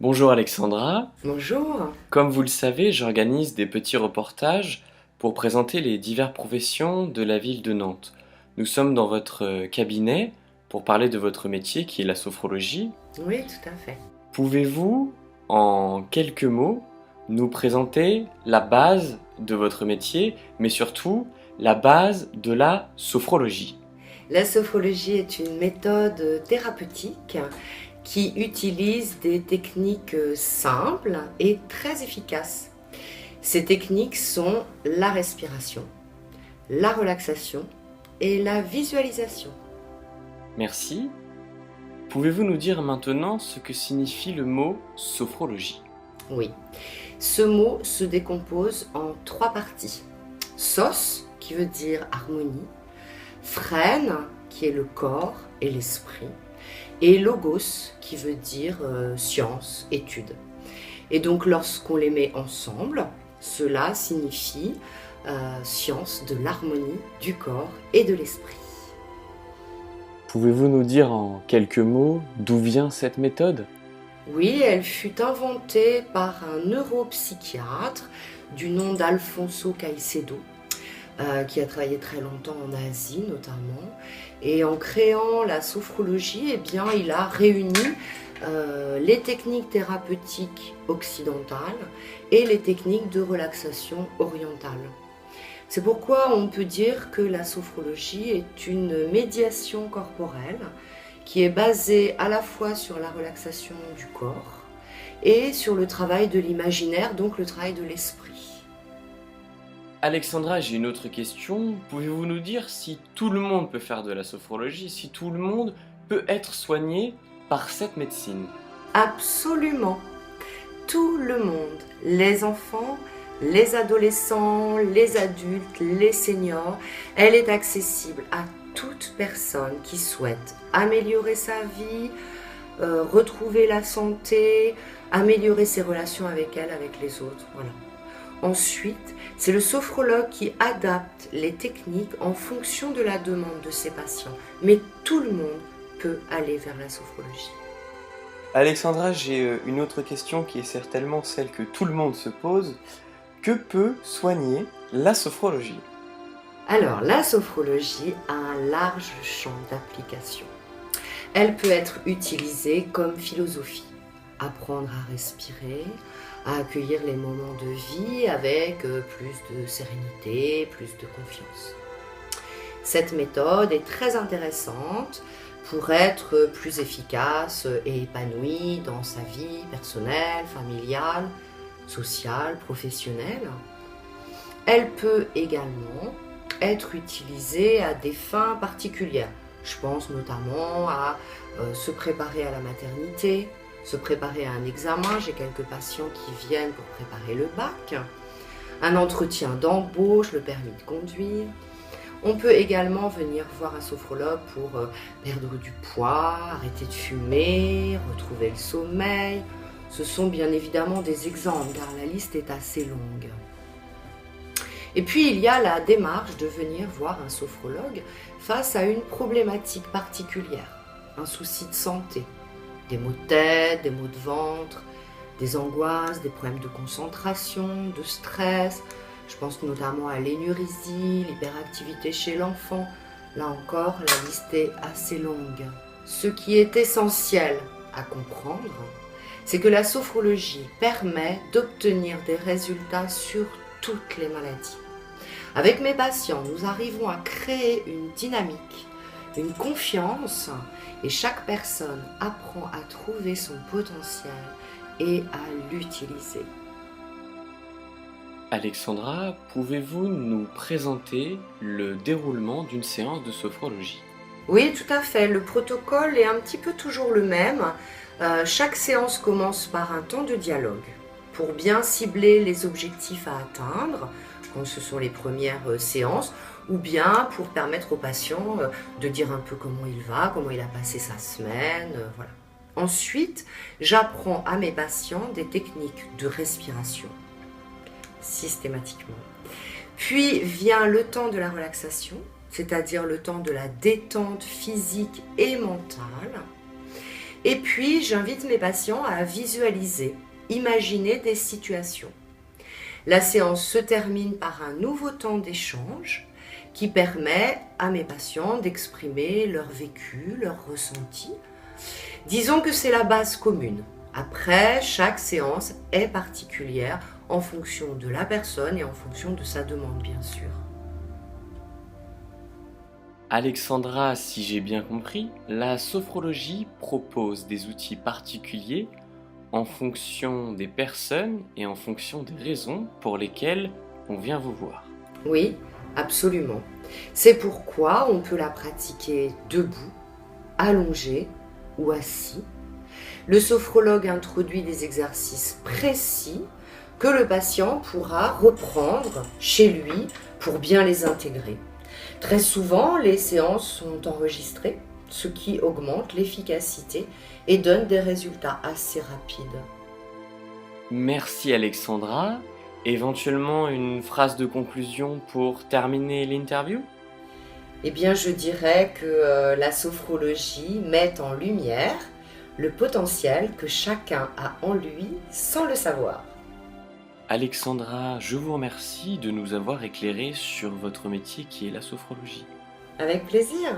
Bonjour Alexandra, Bonjour. comme vous le savez, j'organise des petits reportages pour présenter les diverses professions de la ville de Nantes. Nous sommes dans votre cabinet pour parler de votre métier qui est la sophrologie. Oui, tout à fait. Pouvez-vous, en quelques mots, nous présenter la base de votre métier, mais surtout la base de la sophrologie? La sophrologie est une méthode thérapeutique qui utilise des techniques simples et très efficaces. Ces techniques sont la respiration, la relaxation et la visualisation. Merci. Pouvez-vous nous dire maintenant ce que signifie le mot sophrologie? Oui, ce mot se décompose en trois parties. Sos, qui veut dire harmonie, phrène, qui est le corps et l'esprit, et logos, qui veut dire science, étude. Et donc lorsqu'on les met ensemble, cela signifie science de l'harmonie du corps et de l'esprit. Pouvez-vous nous dire en quelques mots d'où vient cette méthode? Oui, elle fut inventée par un neuropsychiatre du nom d'Alfonso Caicedo, qui a travaillé très longtemps en Asie notamment. Et en créant la sophrologie, eh bien, il a réuni les techniques thérapeutiques occidentales et les techniques de relaxation orientale. C'est pourquoi on peut dire que la sophrologie est une médiation corporelle qui est basée à la fois sur la relaxation du corps et sur le travail de l'imaginaire, donc le travail de l'esprit. Alexandra, j'ai une autre question. Pouvez-vous nous dire si tout le monde peut faire de la sophrologie, si tout le monde peut être soigné par cette médecine? Absolument, tout le monde, les enfants, les adolescents, les adultes, les seniors, elle est accessible à toute personne qui souhaite améliorer sa vie, retrouver la santé, améliorer ses relations avec elle, avec les autres. Voilà. Ensuite, c'est le sophrologue qui adapte les techniques en fonction de la demande de ses patients. Mais tout le monde peut aller vers la sophrologie. Alexandra, j'ai une autre question qui est certainement celle que tout le monde se pose. Que peut soigner la sophrologie? Alors, la sophrologie a un large champ d'application. Elle peut être utilisée comme philosophie, apprendre à respirer, à accueillir les moments de vie avec plus de sérénité, plus de confiance. Cette méthode est très intéressante pour être plus efficace et épanouie dans sa vie personnelle, familiale, sociale, professionnelle. Elle peut également être utilisée à des fins particulières. Je pense notamment à se préparer à la maternité, se préparer à un examen. J'ai quelques patients qui viennent pour préparer le bac, un entretien d'embauche, le permis de conduire. On peut également venir voir un sophrologue pour perdre du poids, arrêter de fumer, retrouver le sommeil. Ce sont bien évidemment des exemples car la liste est assez longue. Et puis il y a la démarche de venir voir un sophrologue face à une problématique particulière, un souci de santé, des maux de tête, des maux de ventre, des angoisses, des problèmes de concentration, de stress. Je pense notamment à l'énurésie, l'hyperactivité chez l'enfant. Là encore, la liste est assez longue. Ce qui est essentiel à comprendre, c'est que la sophrologie permet d'obtenir des résultats sur toutes les maladies. Avec mes patients, nous arrivons à créer une dynamique, une confiance, et chaque personne apprend à trouver son potentiel et à l'utiliser. Alexandra, pouvez-vous nous présenter le déroulement d'une séance de sophrologie? Oui, tout à fait. Le protocole est un petit peu toujours le même. Chaque séance commence par un temps de dialogue pour bien cibler les objectifs à atteindre, quand ce sont les premières séances, ou bien pour permettre au patient de dire un peu comment il va, comment il a passé sa semaine, voilà. Ensuite, j'apprends à mes patients des techniques de respiration, systématiquement. Puis vient le temps de la relaxation, c'est-à-dire le temps de la détente physique et mentale. Et puis, j'invite mes patients à visualiser, imaginer des situations. La séance se termine par un nouveau temps d'échange qui permet à mes patients d'exprimer leur vécu, leur ressenti. Disons que c'est la base commune. Après, chaque séance est particulière en fonction de la personne et en fonction de sa demande, bien sûr. Alexandra, si j'ai bien compris, la sophrologie propose des outils particuliers en fonction des personnes et en fonction des raisons pour lesquelles on vient vous voir. Oui, absolument. C'est pourquoi on peut la pratiquer debout, allongé ou assis. Le sophrologue introduit des exercices précis que le patient pourra reprendre chez lui pour bien les intégrer. Très souvent, les séances sont enregistrées, ce qui augmente l'efficacité et donne des résultats assez rapides. Merci Alexandra. Éventuellement une phrase de conclusion pour terminer l'interview? Eh bien, je dirais que la sophrologie met en lumière le potentiel que chacun a en lui sans le savoir. Alexandra, je vous remercie de nous avoir éclairé sur votre métier qui est la sophrologie. Avec plaisir.